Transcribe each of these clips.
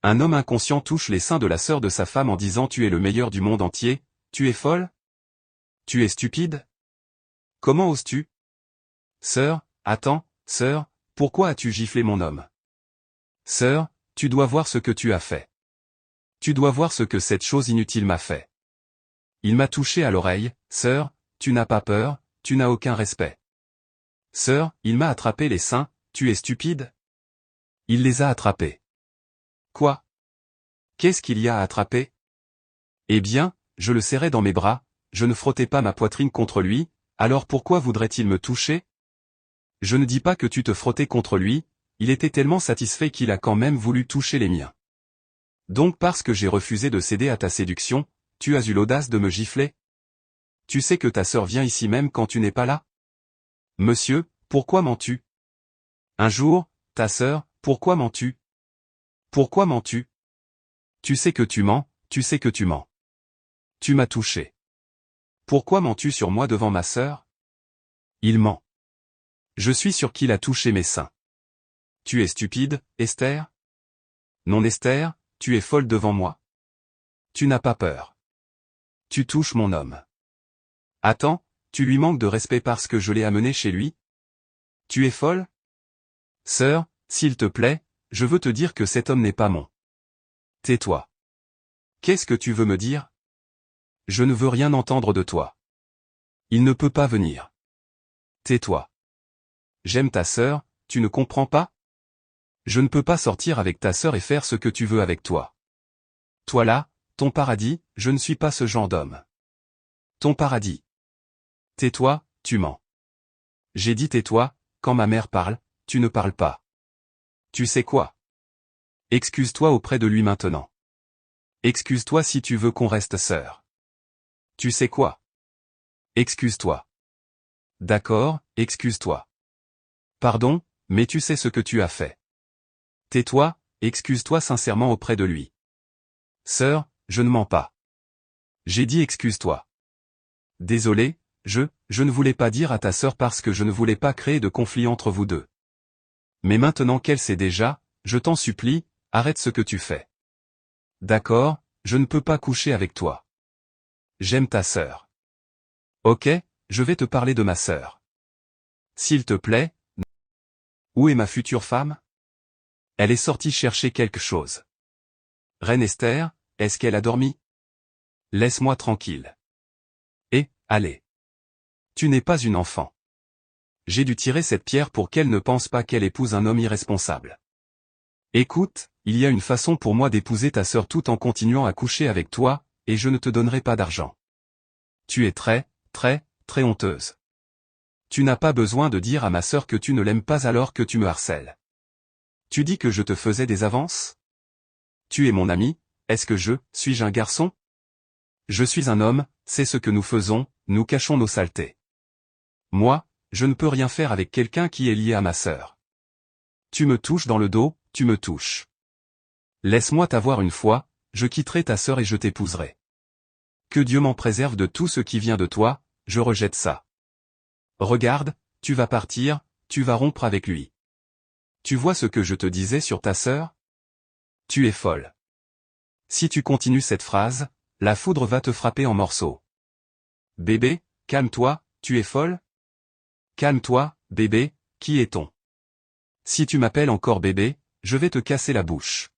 Un homme inconscient touche les seins de la sœur de sa femme en disant « Tu es le meilleur du monde entier, tu es folle? Tu es stupide? Comment oses-tu? Sœur, attends, sœur, pourquoi as-tu giflé mon homme? Sœur, tu dois voir ce que tu as fait. Tu dois voir ce que cette chose inutile m'a fait. Il m'a touché à l'oreille, sœur, tu n'as pas peur, tu n'as aucun respect. Sœur, il m'a attrapé les seins, tu es stupide? Il les a attrapés. Quoi? Qu'est-ce qu'il y a à attraper? Eh bien, je le serrais dans mes bras, je ne frottais pas ma poitrine contre lui, alors pourquoi voudrait-il me toucher? Je ne dis pas que tu te frottais contre lui, il était tellement satisfait qu'il a quand même voulu toucher les miens. Donc parce que j'ai refusé de céder à ta séduction, tu as eu l'audace de me gifler? Tu sais que ta sœur vient ici même quand tu n'es pas là? Monsieur, pourquoi mens-tu? Un jour, ta sœur, pourquoi mens-tu? Pourquoi mens-tu? Tu sais que tu mens, tu sais que tu mens. Tu m'as touché. Pourquoi mens-tu sur moi devant ma sœur? Il ment. Je suis sûr qu'il a touché mes seins. Tu es stupide, Esther? Non Esther, tu es folle devant moi. Tu n'as pas peur. Tu touches mon homme. Attends, tu lui manques de respect parce que je l'ai amené chez lui? Tu es folle? Sœur, s'il te plaît, je veux te dire que cet homme n'est pas mon. Tais-toi. Qu'est-ce que tu veux me dire? Je ne veux rien entendre de toi. Il ne peut pas venir. Tais-toi. J'aime ta sœur, tu ne comprends pas? Je ne peux pas sortir avec ta sœur et faire ce que tu veux avec toi. Toi là, ton paradis, je ne suis pas ce genre d'homme. Ton paradis. Tais-toi, tu mens. J'ai dit tais-toi, quand ma mère parle, tu ne parles pas. Tu sais quoi? Excuse-toi auprès de lui maintenant. Excuse-toi si tu veux qu'on reste sœurs. Tu sais quoi? Excuse-toi. D'accord, excuse-toi. Pardon, mais tu sais ce que tu as fait. Tais-toi, excuse-toi sincèrement auprès de lui. Sœur, je ne mens pas. J'ai dit excuse-toi. Désolé, je ne voulais pas dire à ta sœur parce que je ne voulais pas créer de conflit entre vous deux. Mais maintenant qu'elle sait déjà, je t'en supplie, arrête ce que tu fais. D'accord, je ne peux pas coucher avec toi. J'aime ta sœur. Ok, je vais te parler de ma sœur. S'il te plaît. Où est ma future femme? Elle est sortie chercher quelque chose. Reine Esther, est-ce qu'elle a dormi? Laisse-moi tranquille. Allez. Tu n'es pas une enfant. J'ai dû tirer cette pierre pour qu'elle ne pense pas qu'elle épouse un homme irresponsable. Écoute, il y a une façon pour moi d'épouser ta sœur tout en continuant à coucher avec toi, et je ne te donnerai pas d'argent. Tu es très honteuse. Tu n'as pas besoin de dire à ma sœur que tu ne l'aimes pas alors que tu me harcèles. Tu dis que je te faisais des avances? Tu es mon ami, est-ce que suis-je un garçon? Je suis un homme, c'est ce que nous faisons, nous cachons nos saletés. Moi, je ne peux rien faire avec quelqu'un qui est lié à ma sœur. Tu me touches dans le dos, tu me touches. Laisse-moi t'avoir une fois, je quitterai ta sœur et je t'épouserai. Que Dieu m'en préserve de tout ce qui vient de toi, je rejette ça. Regarde, tu vas partir, tu vas rompre avec lui. Tu vois ce que je te disais sur ta sœur? Tu es folle. Si tu continues cette phrase, la foudre va te frapper en morceaux. Bébé, calme-toi, tu es folle? Calme-toi, bébé, qui est-on? Si tu m'appelles encore bébé, je vais te casser la bouche.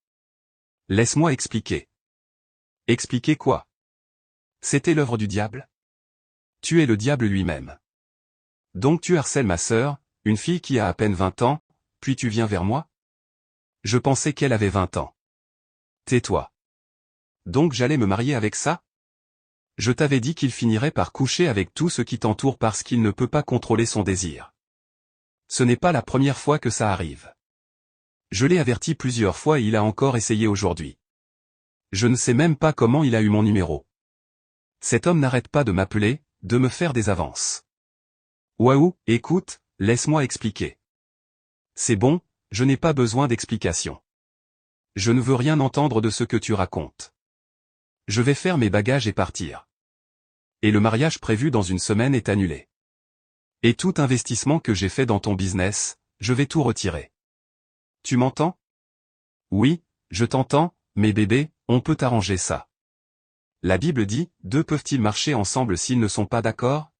Laisse-moi expliquer. Expliquer quoi? C'était l'œuvre du diable? Tu es le diable lui-même. Donc tu harcèles ma sœur, une fille qui a à peine 20 ans, puis tu viens vers moi? Je pensais qu'elle avait 20 ans. Tais-toi. Donc j'allais me marier avec ça? Je t'avais dit qu'il finirait par coucher avec tout ce qui t'entoure parce qu'il ne peut pas contrôler son désir. Ce n'est pas la première fois que ça arrive. Je l'ai averti plusieurs fois et il a encore essayé aujourd'hui. Je ne sais même pas comment il a eu mon numéro. Cet homme n'arrête pas de m'appeler, de me faire des avances. Waouh, écoute, laisse-moi expliquer. C'est bon, je n'ai pas besoin d'explication. Je ne veux rien entendre de ce que tu racontes. Je vais faire mes bagages et partir. Et le mariage prévu dans une semaine est annulé. Et tout investissement que j'ai fait dans ton business, je vais tout retirer. Tu m'entends? Oui, je t'entends, Mais bébé, on peut arranger ça. La Bible dit, deux peuvent-ils marcher ensemble s'ils ne sont pas d'accord?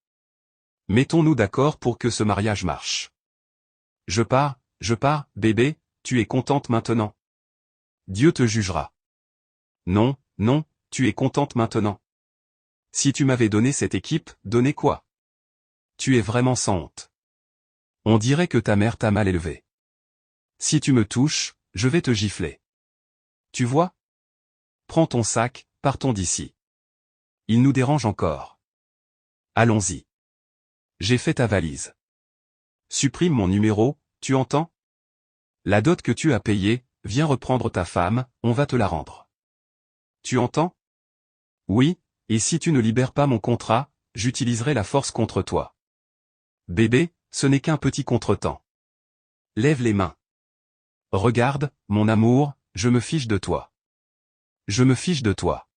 Mettons-nous d'accord pour que ce mariage marche. Je pars, bébé, tu es contente maintenant. Dieu te jugera. Non, non, tu es contente maintenant. Si tu m'avais donné cette équipe, donné quoi? Tu es vraiment sans honte. On dirait que ta mère t'a mal élevé. Si tu me touches, je vais te gifler. Tu vois? Prends ton sac, partons d'ici. Il nous dérange encore. Allons-y. J'ai fait ta valise. Supprime mon numéro, tu entends? La dot que tu as payée, viens reprendre ta femme, on va te la rendre. Tu entends? Oui, et si tu ne libères pas mon contrat, j'utiliserai la force contre toi. Bébé, ce n'est qu'un petit contretemps. Lève les mains. Regarde, mon amour, je me fiche de toi. Je me fiche de toi.